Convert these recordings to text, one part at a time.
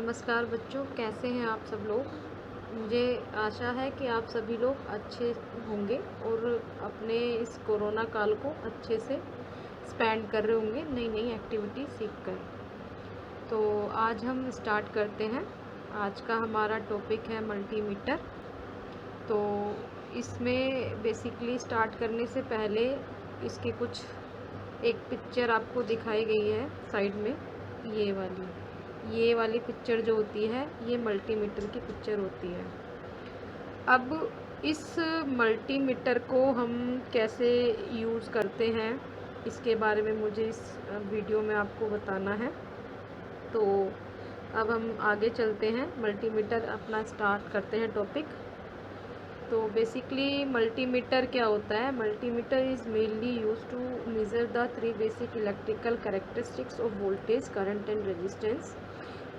नमस्कार बच्चों, कैसे हैं आप सब लोग। मुझे आशा है कि आप सभी लोग अच्छे होंगे और अपने इस कोरोना काल को अच्छे से स्पेंड कर रहे होंगे नई नई एक्टिविटी सीखकर। तो आज हम स्टार्ट करते हैं। आज का हमारा टॉपिक है मल्टीमीटर। तो इसमें बेसिकली स्टार्ट करने से पहले इसके कुछ एक पिक्चर आपको दिखाई गई है साइड में। ये वाली पिक्चर जो होती है ये मल्टीमीटर की पिक्चर होती है। अब इस मल्टीमीटर को हम कैसे यूज़ करते हैं इसके बारे में मुझे इस वीडियो में आपको बताना है। तो अब हम आगे चलते हैं, मल्टीमीटर अपना स्टार्ट करते हैं टॉपिक। तो बेसिकली मल्टीमीटर क्या होता है? Multimeter is mainly use to measure the three basic electrical characteristics of voltage, current and resistance.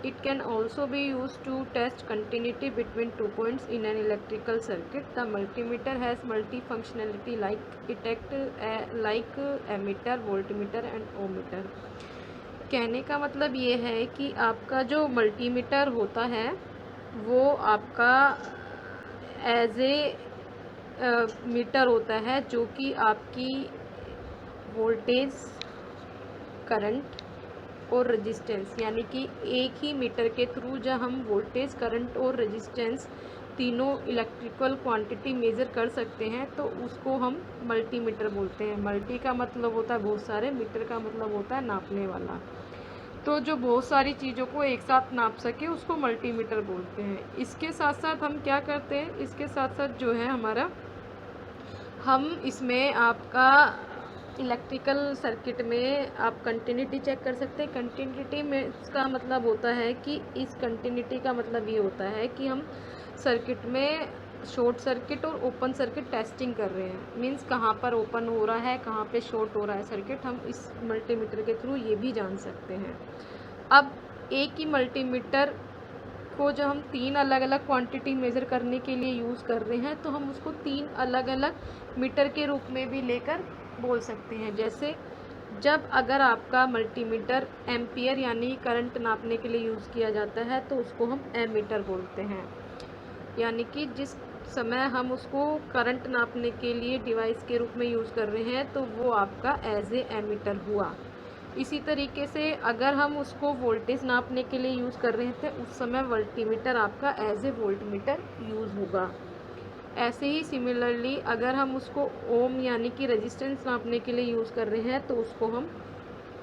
It can also be used to test continuity between 2 points in an electrical circuit. The multimeter has multifunctionality like it act like ammeter, voltmeter and ohmmeter. कहने का मतलब ये है कि आपका जो multimeter होता है वो आपका एज ए मीटर होता है जो कि आपकी वोल्टेज, करंट और रेजिस्टेंस, यानी कि एक ही मीटर के थ्रू जब हम वोल्टेज, करंट और रेजिस्टेंस तीनों इलेक्ट्रिकल क्वांटिटी मेज़र कर सकते हैं तो उसको हम मल्टीमीटर बोलते हैं। मल्टी का मतलब होता है बहुत सारे, मीटर का मतलब होता है नापने वाला। तो जो बहुत सारी चीज़ों को एक साथ नाप सके उसको मल्टीमीटर बोलते हैं। इसके साथ साथ हम क्या करते हैं, इसके साथ साथ जो है हमारा, हम इसमें आपका इलेक्ट्रिकल सर्किट में आप कंटिन्यूटी चेक कर सकते हैं। कंटिन्यूटी में इसका मतलब होता है कि इस कंटिन्यूटी का मतलब ये होता है कि हम सर्किट में शॉर्ट सर्किट और ओपन सर्किट टेस्टिंग कर रहे हैं। मींस कहाँ पर ओपन हो रहा है, कहाँ पे शॉर्ट हो रहा है सर्किट, हम इस मल्टीमीटर के थ्रू ये भी जान सकते हैं। अब एक ही मल्टीमीटर को जब हम तीन अलग अलग क्वांटिटी मेज़र करने के लिए यूज़ कर रहे हैं तो हम उसको तीन अलग अलग मीटर के रूप में भी लेकर बोल सकते हैं। जैसे जब अगर आपका मल्टीमीटर एम्पियर यानी करंट नापने के लिए यूज़ किया जाता है तो उसको हम एमीटर बोलते हैं। यानी कि जिस समय हम उसको करंट नापने के लिए डिवाइस के रूप में यूज़ कर रहे हैं तो वो आपका एज ए एमीटर हुआ। इसी तरीके से अगर हम उसको वोल्टेज नापने के लिए यूज़ कर रहे थे उस समय वोल्टीमीटर आपका एज ए वोल्टमीटर यूज़ होगा। ऐसे ही सिमिलरली अगर हम उसको ओम यानी कि रेजिस्टेंस नापने के लिए यूज़ कर रहे हैं तो उसको हम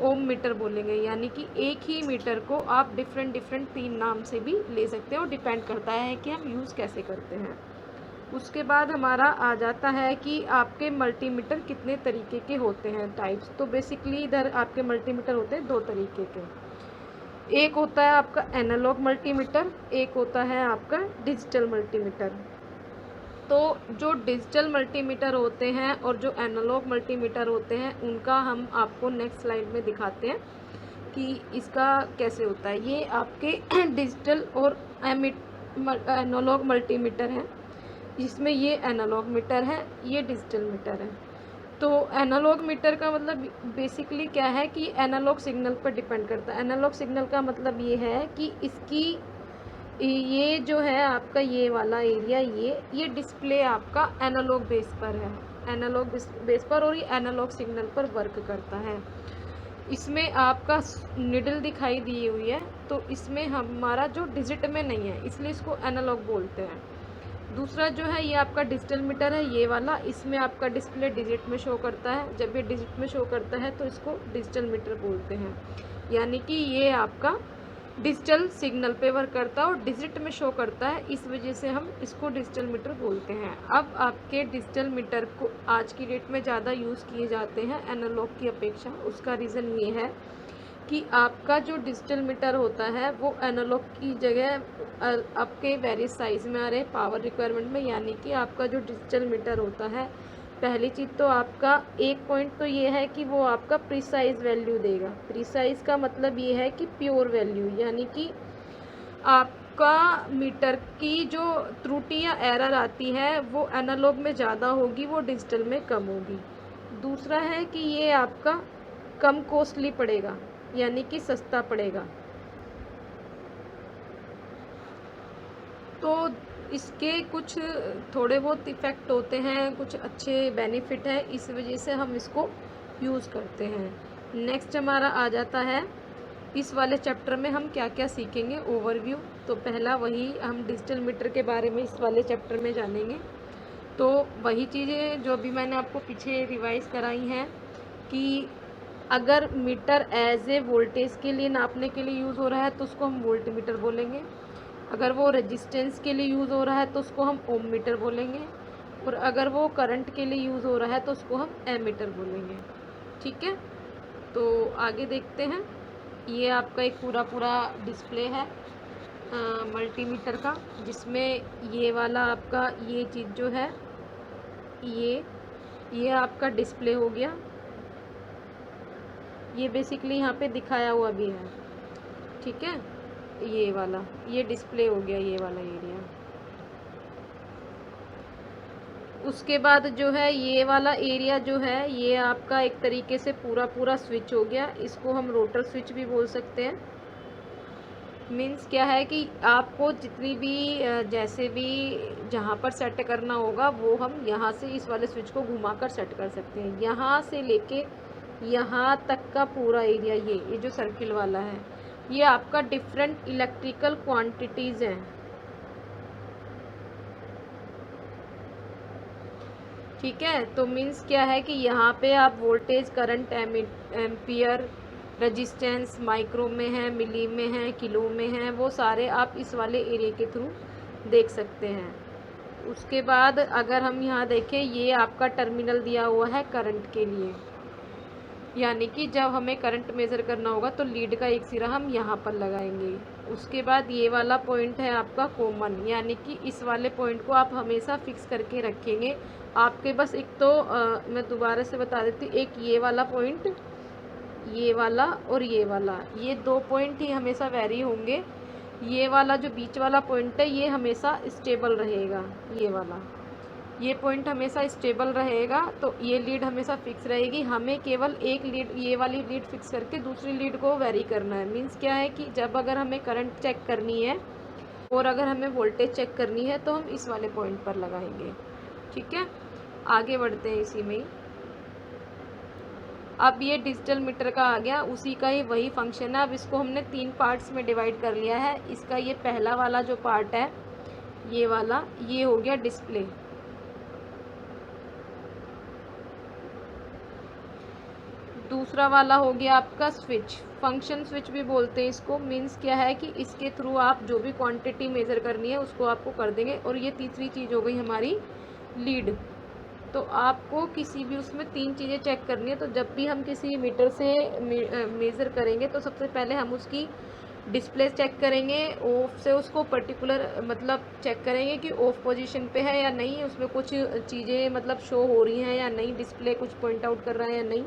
ओम मीटर बोलेंगे। यानी कि एक ही मीटर को आप डिफरेंट तीन नाम से भी ले सकते हैं और डिपेंड करता है कि हम यूज़ कैसे करते हैं। उसके बाद हमारा आ जाता है कि आपके मल्टीमीटर कितने तरीके के होते हैं, टाइप्स। तो बेसिकली इधर आपके मल्टीमीटर होते हैं दो तरीके के। एक होता है आपका एनालॉग मल्टीमीटर, एक होता है आपका डिजिटल मल्टीमीटर। तो जो डिजिटल मल्टीमीटर होते हैं और जो एनालॉग मल्टीमीटर होते हैं उनका हम आपको नेक्स्ट स्लाइड में दिखाते हैं कि इसका कैसे होता है। ये आपके डिजिटल और एनालॉग मल्टीमीटर हैं, जिसमें ये एनालॉग मीटर है, ये डिजिटल मीटर है। तो एनालॉग मीटर का मतलब बेसिकली क्या है कि एनालॉग सिग्नल पर डिपेंड करता है। एनालॉग सिग्नल का मतलब ये है कि इसकी ये जो है आपका ये वाला एरिया, ये डिस्प्ले आपका एनालॉग बेस पर है, एनालॉग बेस पर, और ये एनालॉग सिग्नल पर वर्क करता है। इसमें आपका निडल दिखाई दी हुई है तो इसमें हमारा जो डिजिट में नहीं है इसलिए इसको एनालॉग बोलते हैं। दूसरा जो है ये आपका डिजिटल मीटर है, ये वाला, इसमें आपका डिस्प्ले डिजिट में शो करता है। जब ये डिजिट में शो करता है तो इसको डिजिटल मीटर बोलते हैं। यानी कि ये आपका डिजिटल सिग्नल पे वर्क करता है और डिजिट में शो करता है, इस वजह से हम इसको डिजिटल मीटर बोलते हैं। अब आपके डिजिटल मीटर को आज की डेट में ज़्यादा यूज़ किए जाते हैं एनालॉग की अपेक्षा। उसका रीज़न ये है कि आपका जो डिजिटल मीटर होता है वो एनालॉग की जगह आपके वेरियस साइज़ में आ रहे पावर रिक्वायरमेंट में। यानी कि आपका जो डिजिटल मीटर होता है, पहली चीज़ तो आपका एक पॉइंट तो ये है कि वो आपका प्रिसाइज वैल्यू देगा। प्रिसाइज का मतलब ये है कि प्योर वैल्यू, यानी कि आपका मीटर की जो त्रुटि या एरर आती है वो एनालॉग में ज़्यादा होगी, वो डिजिटल में कम होगी। दूसरा है कि ये आपका कम कॉस्टली पड़ेगा, यानी कि सस्ता पड़ेगा। तो इसके कुछ थोड़े बहुत इफ़ेक्ट होते हैं, कुछ अच्छे बेनिफिट हैं, इस वजह से हम इसको यूज़ करते हैं। नेक्स्ट हमारा आ जाता है इस वाले चैप्टर में हम क्या क्या सीखेंगे, ओवरव्यू। तो पहला वही हम डिजिटल मीटर के बारे में इस वाले चैप्टर में जानेंगे। तो वही चीज़ें जो अभी मैंने आपको पीछे रिवाइज़ कराई हैं कि अगर मीटर एज ए वोल्टेज के लिए नापने के लिए यूज़ हो रहा है तो उसको हम वोल्ट मीटर बोलेंगे। अगर वो रेजिस्टेंस के लिए यूज़ हो रहा है तो उसको हम ओम मीटर बोलेंगे। और अगर वो करंट के लिए यूज़ हो रहा है तो उसको हम एमीटर बोलेंगे। ठीक है, तो आगे देखते हैं। ये आपका एक पूरा डिस्प्ले है मल्टीमीटर का, जिसमें ये वाला आपका ये चीज़ जो है ये आपका डिस्प्ले हो गया। ये बेसिकली यहाँ पे दिखाया हुआ भी है। ठीक है, ये वाला ये डिस्प्ले हो गया, ये वाला एरिया। उसके बाद जो है ये वाला एरिया जो है ये आपका एक तरीके से पूरा स्विच हो गया। इसको हम रोटर स्विच भी बोल सकते हैं। मीन्स क्या है कि आपको जितनी भी जैसे भी जहाँ पर सेट करना होगा वो हम यहाँ से इस वाले स्विच को घुमाकर सेट कर सकते हैं। यहाँ से लेके यहाँ तक का पूरा एरिया ये जो सर्किल वाला है ये आपका डिफरेंट इलेक्ट्रिकल क्वांटिटीज़ हैं। ठीक है, तो मीन्स क्या है कि यहाँ पे आप voltage, current, ampere, resistance micro में है, मिली में है, किलो में है, वो सारे आप इस वाले एरिया के थ्रू देख सकते हैं। उसके बाद अगर हम यहाँ देखें ये आपका टर्मिनल दिया हुआ है करंट के लिए, यानी कि जब हमें करंट मेज़र करना होगा तो लीड का एक सिरा हम यहाँ पर लगाएंगे। उसके बाद ये वाला पॉइंट है आपका कॉमन, यानी कि इस वाले पॉइंट को आप हमेशा फिक्स करके रखेंगे। आपके बस एक तो मैं दोबारा से बता देती हूँ, एक ये वाला पॉइंट, ये वाला और ये वाला, ये दो पॉइंट ही हमेशा वेरी होंगे। ये वाला जो बीच वाला पॉइंट है ये हमेशा स्टेबल रहेगा, ये वाला ये पॉइंट हमेशा स्टेबल रहेगा। तो ये लीड हमेशा फिक्स रहेगी। हमें केवल एक लीड, ये वाली लीड फिक्स करके दूसरी लीड को वेरी करना है। मीन्स क्या है कि जब अगर हमें करंट चेक करनी है और अगर हमें वोल्टेज चेक करनी है तो हम इस वाले पॉइंट पर लगाएंगे। ठीक है, आगे बढ़ते हैं इसी में ही। अब ये डिजिटल मीटर का आ गया, उसी का ही वही फंक्शन है। अब इसको हमने 3 पार्ट्स में डिवाइड कर लिया है। इसका ये पहला वाला जो पार्ट है ये वाला, ये हो गया डिस्प्ले। दूसरा वाला हो गया आपका स्विच, फंक्शन स्विच भी बोलते हैं इसको। मीन्स क्या है कि इसके थ्रू आप जो भी क्वांटिटी मेज़र करनी है उसको आपको कर देंगे। और ये तीसरी चीज़ हो गई हमारी लीड। तो आपको किसी भी उसमें 3 चीज़ें चेक करनी है। तो जब भी हम किसी मीटर से मेज़र करेंगे तो सबसे पहले हम उसकी डिस्प्ले चेक करेंगे। ऑफ से उसको पर्टिकुलर मतलब चेक करेंगे कि ऑफ पोजीशन पे है या नहीं, उसमें कुछ चीज़ें मतलब शो हो रही हैं या नहीं, डिस्प्ले कुछ पॉइंट आउट कर रहा है या नहीं।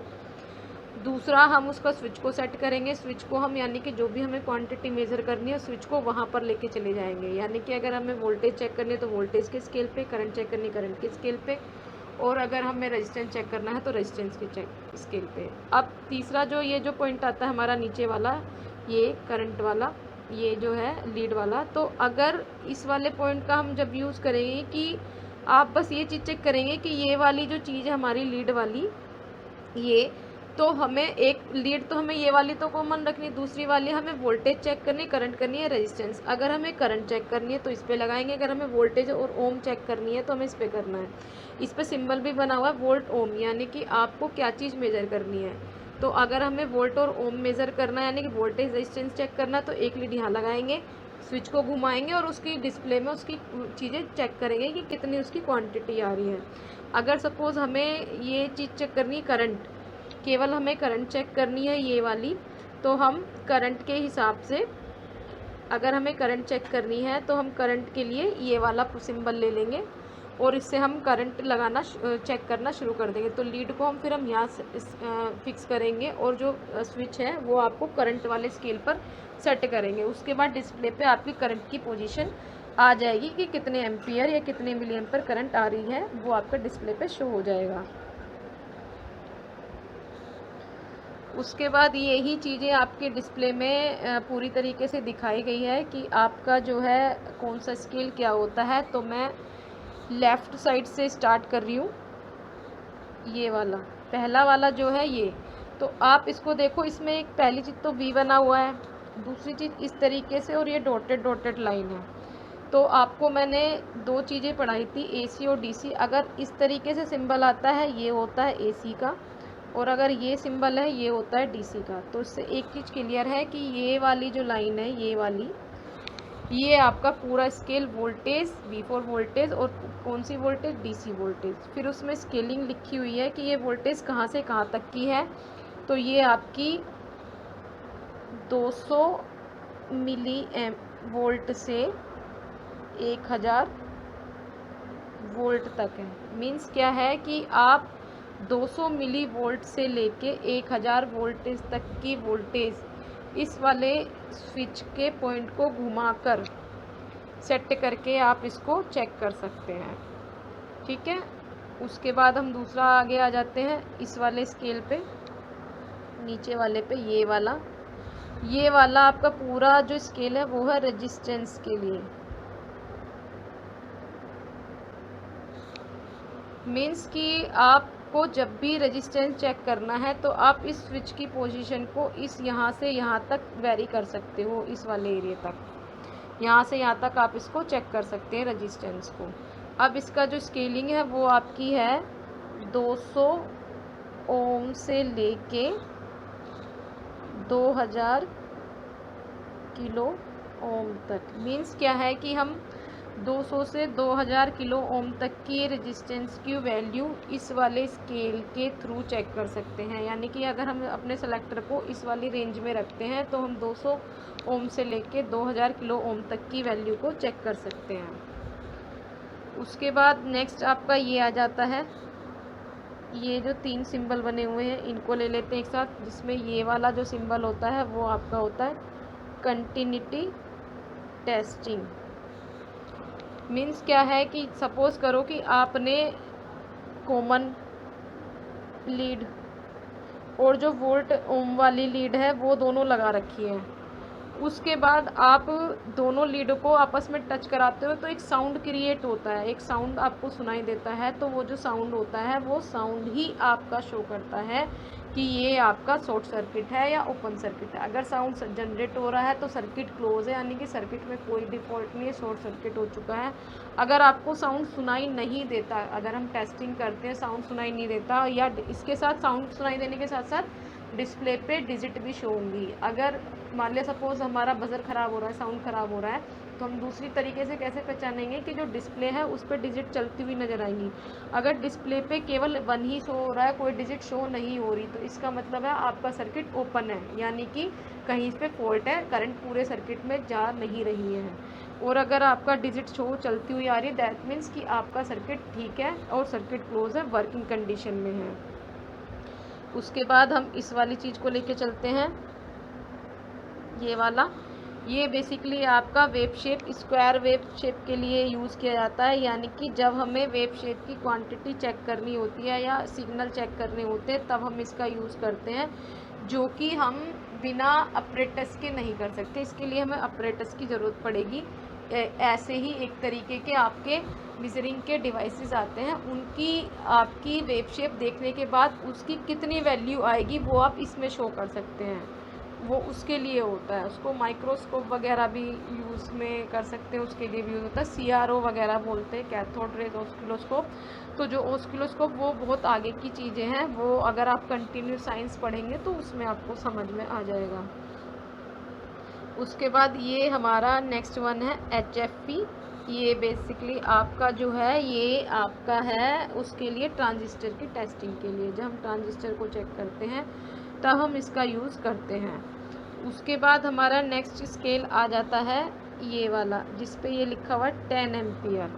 दूसरा हम उसका स्विच को सेट करेंगे। स्विच को हम यानी कि जो भी हमें क्वांटिटी मेज़र करनी है स्विच को वहाँ पर लेके चले जाएंगे। यानी कि अगर हमें वोल्टेज चेक करनी है तो वोल्टेज के स्केल पे, करंट चेक करनी है करंट के स्केल पे, और अगर हमें रेजिस्टेंस चेक करना है तो रेजिस्टेंस के स्केल पे। अब तीसरा जो ये जो पॉइंट आता है हमारा नीचे वाला, ये करंट वाला, ये जो है लीड वाला। तो अगर इस वाले पॉइंट का हम जब यूज़ करेंगे कि आप बस ये चीज़ चेक करेंगे कि ये वाली जो चीज़ है हमारी लीड वाली, ये तो हमें एक लीड तो हमें ये वाली तो कॉमन रखनी, दूसरी वाली हमें वोल्टेज चेक करनी, करंट करनी है, रेजिस्टेंस। अगर हमें करंट चेक करनी है तो इस पे लगाएंगे, अगर हमें वोल्टेज और ओम चेक करनी है तो हमें इस पे करना है। इस पे सिंबल भी बना हुआ है वोल्ट ओम, यानी कि आपको क्या चीज़ मेज़र करनी है। तो अगर हमें वोल्ट और ओम मेज़र करना है यानी कि वोल्टेज रेजिस्टेंस चेक करना, तो एक लीड यहाँ लगाएंगे, स्विच को घुमाएंगे और उसकी डिस्प्ले में उसकी चीज़ें चेक करेंगे कि कितनी उसकी क्वांटिटी आ रही है। अगर सपोज़ हमें ये चीज़ चेक करनी है करंट, केवल हमें करंट चेक करनी है ये वाली, तो हम करंट के हिसाब से, अगर हमें करंट चेक करनी है तो हम करंट के लिए ये वाला सिंबल ले लेंगे और इससे हम करंट लगाना चेक करना शुरू कर देंगे। तो लीड को फिर हम यहाँ से फिक्स करेंगे और जो स्विच है वो आपको करंट वाले स्केल पर सेट करेंगे। उसके बाद डिस्प्ले पे आपकी करंट की पोजीशन आ जाएगी कि कितने एम्पियर या कितने मिली एम्पियर करंट आ रही है, वो आपका डिस्प्ले पे शो हो जाएगा। उसके बाद यही चीज़ें आपके डिस्प्ले में पूरी तरीके से दिखाई गई है कि आपका जो है कौन सा स्केल क्या होता है। तो मैं लेफ़्ट साइड से स्टार्ट कर रही हूँ। ये वाला पहला वाला जो है ये, तो आप इसको देखो, इसमें एक पहली चीज़ तो वी बना हुआ है, दूसरी चीज़ इस तरीके से, और ये डॉटेड डॉटेड लाइन है। तो आपको मैंने दो चीज़ें पढ़ाई थी, एसी और डीसी। अगर इस तरीके से सिंबल आता है ये होता है एसी का, और अगर ये सिंबल है ये होता है डीसी का। तो इससे एक चीज़ क्लियर है कि ये वाली जो लाइन है, ये वाली, ये आपका पूरा स्केल वोल्टेज V4 वोल्टेज, और कौन सी वोल्टेज, डीसी वोल्टेज। फिर उसमें स्केलिंग लिखी हुई है कि ये वोल्टेज कहाँ से कहाँ तक की है। तो ये आपकी 200 मिली वोल्ट से 1000 वोल्ट तक है। मीन्स क्या है कि आप 200 मिली वोल्ट से लेके 1000 वोल्टेज तक की वोल्टेज इस वाले स्विच के पॉइंट को घुमाकर सेट करके आप इसको चेक कर सकते हैं। ठीक है, उसके बाद हम दूसरा आगे आ जाते हैं इस वाले स्केल पे, नीचे वाले पे। ये वाला आपका पूरा जो स्केल है वो है रेजिस्टेंस के लिए। मीन्स कि आपको जब भी रेजिस्टेंस चेक करना है तो आप इस स्विच की पोजीशन को इस यहाँ से यहाँ तक वेरी कर सकते हो, इस वाले एरिया तक, यहाँ से यहाँ तक आप इसको चेक कर सकते हैं रेजिस्टेंस को। अब इसका जो स्केलिंग है वो आपकी है 200 ओम से लेके 2000 किलो ओम तक। मीन्स क्या है कि हम 200 से 2000 किलो ओम तक की रेजिस्टेंस की वैल्यू इस वाले स्केल के थ्रू चेक कर सकते हैं। यानी कि अगर हम अपने सेलेक्टर को इस वाली रेंज में रखते हैं तो हम 200 ओम से लेके 2000 किलो ओम तक की वैल्यू को चेक कर सकते हैं। उसके बाद नेक्स्ट आपका ये आ जाता है, ये जो 3 सिंबल बने हुए हैं इनको ले लेते हैं एक साथ, जिसमें ये वाला जो सिंबल होता है वो आपका होता है कंटिन्यूटी टेस्टिंग। मीन्स क्या है कि सपोज़ करो कि आपने कॉमन लीड और जो वोल्ट ओम वाली लीड है वो दोनों लगा रखी है। उसके बाद आप दोनों लीड को आपस में टच कराते हो तो एक साउंड क्रिएट होता है, एक साउंड आपको सुनाई देता है। तो वो जो साउंड होता है वो साउंड ही आपका शो करता है कि ये आपका शॉर्ट सर्किट है या ओपन सर्किट है। अगर साउंड जनरेट हो रहा है तो सर्किट क्लोज है, यानी कि सर्किट में कोई डिफ़ॉल्ट नहीं है, शॉर्ट सर्किट हो चुका है। अगर आपको साउंड सुनाई नहीं देता, अगर हम टेस्टिंग करते हैं साउंड सुनाई नहीं देता, या इसके साथ साउंड सुनाई देने के साथ साथ डिस्प्ले पे डिजिट भी शो होंगी। अगर मान लिया सपोज़ हमारा बजर ख़राब हो रहा है, साउंड ख़राब हो रहा है, तो हम दूसरी तरीके से कैसे पहचानेंगे कि जो डिस्प्ले है उस पर डिजिट चलती हुई नज़र आएंगी। अगर डिस्प्ले पे केवल 1 ही शो हो रहा है, कोई डिजिट शो नहीं हो रही, तो इसका मतलब है आपका सर्किट ओपन है, यानी कि कहीं पे फॉल्ट है, करंट पूरे सर्किट में जा नहीं रही है। और अगर आपका डिजिट शो चलती हुई आ रही है, दैट मीन्स कि आपका सर्किट ठीक है और सर्किट क्लोज है, वर्किंग कंडीशन में है। उसके बाद हम इस वाली चीज़ को लेके चलते हैं, ये वाला। ये बेसिकली आपका wave shape, square wave shape के लिए यूज़ किया जाता है। यानी कि जब हमें वेव शेप की क्वांटिटी चेक करनी होती है या सिग्नल चेक करने होते हैं तब हम इसका यूज़ करते हैं, जो कि हम बिना ऑपरेटर्स के नहीं कर सकते। इसके लिए हमें ऑपरेटर्स की ज़रूरत पड़ेगी। ऐसे ही एक तरीके के आपके मेजरिंग के डिवाइसेस आते हैं, उनकी आपकी वेव शेप देखने के बाद उसकी कितनी वैल्यू आएगी वो आप इसमें शो कर सकते हैं। वो उसके लिए होता है, उसको माइक्रोस्कोप वगैरह भी यूज़ में कर सकते हैं, उसके लिए भी यूज़ होता है। CRO वगैरह बोलते हैं, कैथोड रेज ऑस्किलोस्कोप। तो जो ऑस्किलोस्कोप वो बहुत आगे की चीज़ें हैं, वो अगर आप कंटिन्यू साइंस पढ़ेंगे तो उसमें आपको समझ में आ जाएगा। उसके बाद ये हमारा नेक्स्ट वन है HFP। ये बेसिकली आपका जो है ये आपका है उसके लिए ट्रांजिस्टर की टेस्टिंग के लिए, जब हम ट्रांजिस्टर को चेक करते हैं तब हम इसका यूज़ करते हैं। उसके बाद हमारा नेक्स्ट स्केल आ जाता है ये वाला, जिस पे ये लिखा हुआ है 10 एम्पियर।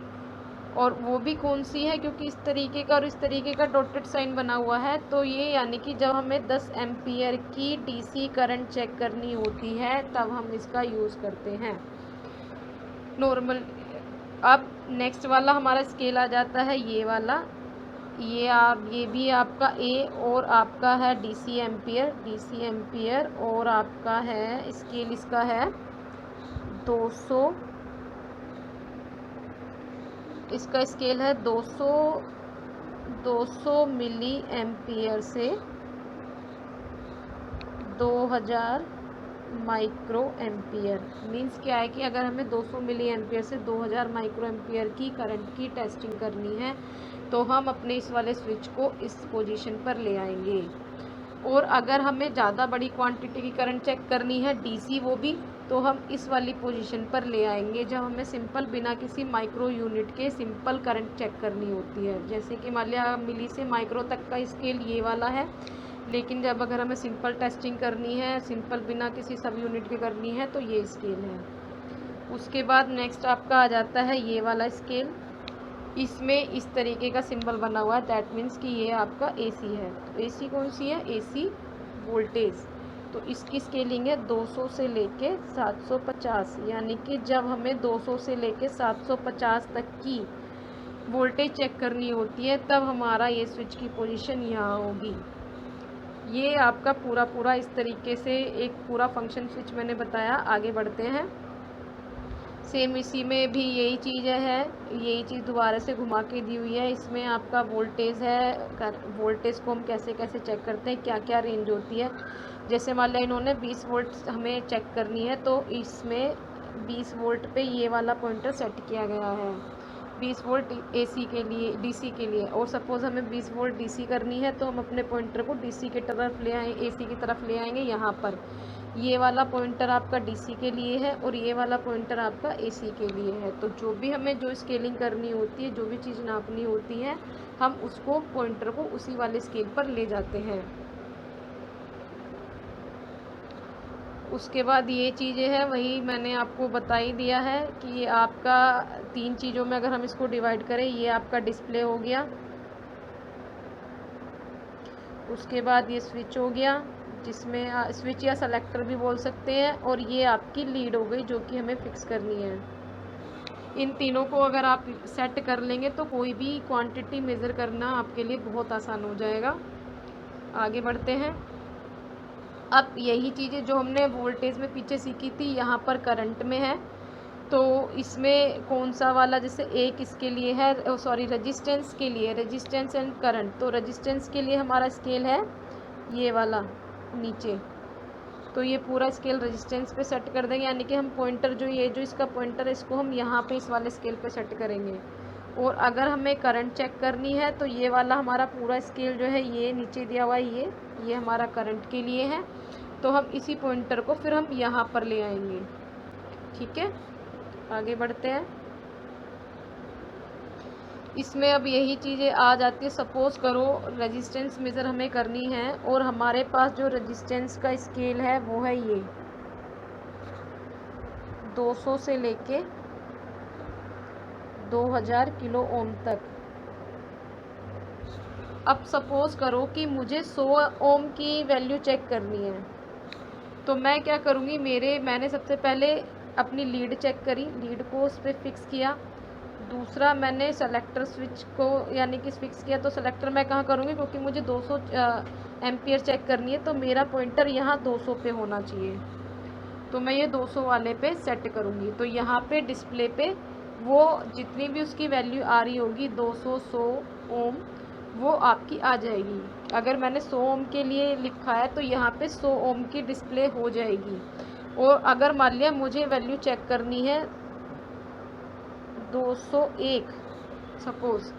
और वो भी कौन सी है, क्योंकि इस तरीके का और इस तरीके का डॉटेड साइन बना हुआ है, तो ये यानी कि जब हमें 10 एम्पियर की DC करंट चेक करनी होती है तब हम इसका यूज़ करते हैं नॉर्मल। अब नेक्स्ट वाला हमारा स्केल आ जाता है ये वाला, ये भी आपका ए और आपका है डीसी एम्पियर और आपका है स्केल, इसका है 200, इसका स्केल है 200 मिली एम्पियर से 2000 माइक्रो एम्पियर। मीन्स क्या है कि अगर हमें 200 मिली एम्पियर से 2000 माइक्रो एम्पियर की करंट की टेस्टिंग करनी है तो हम अपने इस वाले स्विच को इस पोजीशन पर ले आएंगे। और अगर हमें ज़्यादा बड़ी क्वांटिटी की करंट चेक करनी है डीसी वो भी, तो हम इस वाली पोजीशन पर ले आएंगे जब हमें सिंपल बिना किसी माइक्रो यूनिट के सिंपल करंट चेक करनी होती है। जैसे कि मान लिया मिली से माइक्रो तक का स्केल ये वाला है, लेकिन जब अगर हमें सिंपल टेस्टिंग करनी है, सिंपल बिना किसी सब यूनिट के करनी है, तो ये स्केल है। उसके बाद नेक्स्ट आपका आ जाता है ये वाला स्केल। इसमें इस तरीके का सिंबल बना हुआ है, दैट मीन्स कि ये आपका एसी है। तो एसी कौन सी है? AC voltage. तो इसकी स्केलिंग है 200 से लेके 750, यानी कि जब हमें 200 से लेके 750 तक की वोल्टेज चेक करनी होती है तब हमारा ये स्विच की पोजीशन यहाँ होगी। ये आपका पूरा इस तरीके से एक पूरा फंक्शन स्विच मैंने बताया। आगे बढ़ते हैं। सेम इसी में भी यही चीज़ है, यही चीज़ दोबारा से घुमा के दी हुई है। इसमें आपका वोल्टेज है, वोल्टेज को हम कैसे कैसे चेक करते हैं, क्या क्या रेंज होती है। जैसे मान लिया इन्होंने 20 वोल्ट हमें चेक करनी है, तो इसमें 20 वोल्ट पे ये वाला पॉइंटर सेट किया गया है, 20 वोल्ट एसी के लिए, डीसी के लिए। और सपोज़ हमें 20 वोल्ट डीसी करनी है तो हम अपने पॉइंटर को डीसी की तरफ ले आए, एसी की तरफ ले आएंगे। यहाँ पर ये वाला पॉइंटर आपका डीसी के लिए है और ये वाला पॉइंटर आपका एसी के लिए है। तो जो भी हमें जो स्केलिंग करनी होती है, जो भी चीज़ नापनी होती है, हम उसको पॉइंटर को उसी वाले स्केल पर ले जाते हैं। उसके बाद ये चीज़ें हैं वही मैंने आपको बता ही दिया है कि ये आपका 3 चीज़ों में अगर हम इसको डिवाइड करें, ये आपका डिस्प्ले हो गया, उसके बाद ये स्विच हो गया जिसमें स्विच या सेलेक्टर भी बोल सकते हैं, और ये आपकी लीड हो गई जो कि हमें फिक्स करनी है। इन तीनों को अगर आप सेट कर लेंगे तो कोई भी क्वांटिटी मेज़र करना आपके लिए बहुत आसान हो जाएगा। आगे बढ़ते हैं। अब यही चीज़ें जो हमने वोल्टेज में पीछे सीखी थी यहाँ पर करंट में है। तो इसमें कौन सा वाला, जैसे एक इसके लिए है, सॉरी रेजिस्टेंस के लिए, रेजिस्टेंस एंड करंट। तो रेजिस्टेंस के लिए हमारा स्केल है ये वाला नीचे, तो ये पूरा स्केल रेजिस्टेंस पे सेट कर देंगे, यानी कि हम पॉइंटर जो ये जो इसका पॉइंटर है इसको हम यहाँ पे इस वाले स्केल पे सेट करेंगे। और अगर हमें करंट चेक करनी है तो ये वाला हमारा पूरा स्केल जो है ये नीचे दिया हुआ है, ये हमारा करंट के लिए है। तो हम इसी पॉइंटर को फिर हम यहाँ पर ले आएंगे। ठीक है, आगे बढ़ते हैं। इसमें अब यही चीज़ें आ जाती है। सपोज़ करो रेजिस्टेंस मेज़र हमें करनी है और हमारे पास जो रेजिस्टेंस का स्केल है वो है ये 200 से लेके 2000 किलो ओम तक। अब सपोज़ करो कि मुझे 100 ओम की वैल्यू चेक करनी है, तो मैं क्या करूँगी, मैंने सबसे पहले अपनी लीड चेक करी, लीड को उस पर फिक्स किया। दूसरा मैंने सेलेक्टर स्विच को यानी कि फिक्स किया। तो सेलेक्टर मैं कहाँ करूँगी, क्योंकि मुझे 200 एम्पियर चेक करनी है तो मेरा पॉइंटर यहाँ 200 पे होना चाहिए। तो मैं ये 200 वाले पे सेट करूँगी। तो यहाँ पे डिस्प्ले पे वो जितनी भी उसकी वैल्यू आ रही होगी 200, 100 ओम, वो आपकी आ जाएगी। अगर मैंने 100 ओम के लिए लिखा है तो यहाँ पे 100 ओम की डिस्प्ले हो जाएगी। और अगर मान लिया मुझे वैल्यू चेक करनी है 201 सपोज़,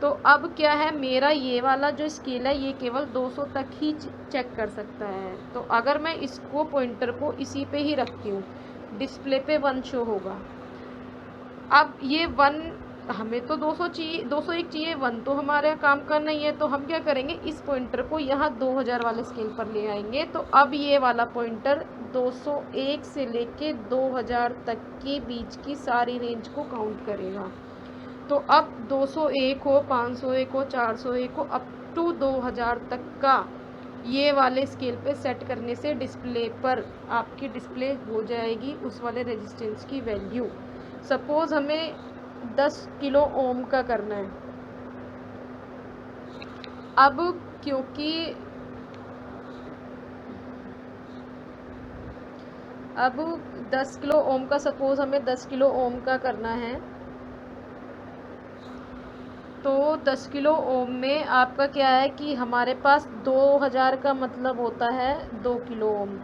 तो अब क्या है, मेरा ये वाला जो स्केल है ये केवल 200 तक ही चेक कर सकता है। तो अगर मैं इसको पॉइंटर को इसी पे ही रखती हूँ, डिस्प्ले पे 1 शो होगा। अब ये 1 हमें तो 200 चाहिए, 201 चाहिए, 1 तो हमारा काम का नहीं है। तो हम क्या करेंगे, इस पॉइंटर को यहाँ 2000 वाले स्केल पर ले आएंगे। तो अब ये वाला पॉइंटर 201 से लेके 2000 तक के बीच की सारी रेंज को काउंट करेगा। तो अब 201 हो, 501 हो, 401 हो, अप टू 2000 तक का ये वाले स्केल पे सेट करने से डिस्प्ले पर आपकी डिस्प्ले हो जाएगी उस वाले रेजिस्टेंस की वैल्यू। सपोज़ हमें 10 किलो ओम का करना है, अब क्योंकि अब 10 किलो ओम का, सपोज हमें 10 किलो ओम का करना है, तो 10 किलो ओम में आपका क्या है कि हमारे पास 2000 का मतलब होता है 2 किलो ओम।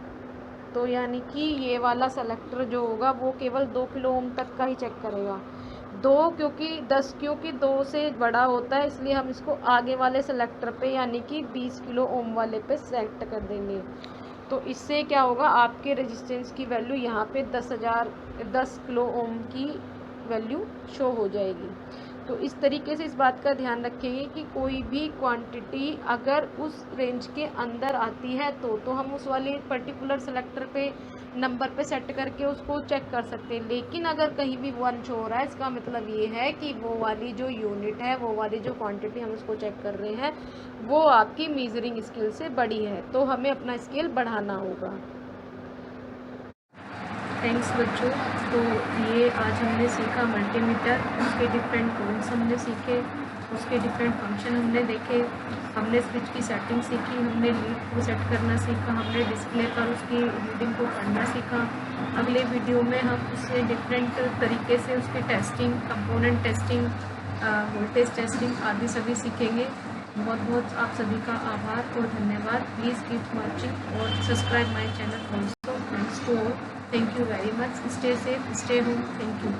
तो यानी कि ये वाला सेलेक्टर जो होगा वो केवल 2 किलो ओम तक का ही चेक करेगा। 2 क्योंकि 2 से बड़ा होता है, इसलिए हम इसको आगे वाले सेलेक्टर पे यानी कि 20 किलो ओम वाले पे सेलेक्ट कर देंगे। तो इससे क्या होगा, आपके रेजिस्टेंस की वैल्यू यहाँ पे 10 किलो ओम की वैल्यू शो हो जाएगी। तो इस तरीके से इस बात का ध्यान रखेंगे कि कोई भी क्वांटिटी अगर उस रेंज के अंदर आती है तो हम उस वाले पर्टिकुलर सेलेक्टर पे नंबर पे सेट करके उसको चेक कर सकते हैं। लेकिन अगर कहीं भी 1 शो हो रहा है, इसका मतलब ये है कि वो वाली जो यूनिट है, वो वाली जो क्वांटिटी हम उसको चेक कर रहे हैं, वो आपकी मीजरिंग स्केल से बड़ी है, तो हमें अपना स्केल बढ़ाना होगा। थैंक्स बच्चों। तो ये आज हमने सीखा मल्टीमीटर, उसके डिफरेंट टूल्स हमने सीखे, उसके डिफरेंट फंक्शन हमने देखे, हमने स्विच की सेटिंग सीखी, हमने लीड को सेट करना सीखा, हमने डिस्प्ले पर उसकी रीडिंग को पढ़ना सीखा। अगले वीडियो में हम उससे डिफरेंट तरीके से उसकी testing, component testing, voltage testing आदि सभी सीखेंगे। बहुत बहुत आप सभी का आभार और धन्यवाद। प्लीज़ कीप वॉचिंग और subscribe my channel also. Thanks to all. Thank you very much. Stay safe, stay home. Thank you.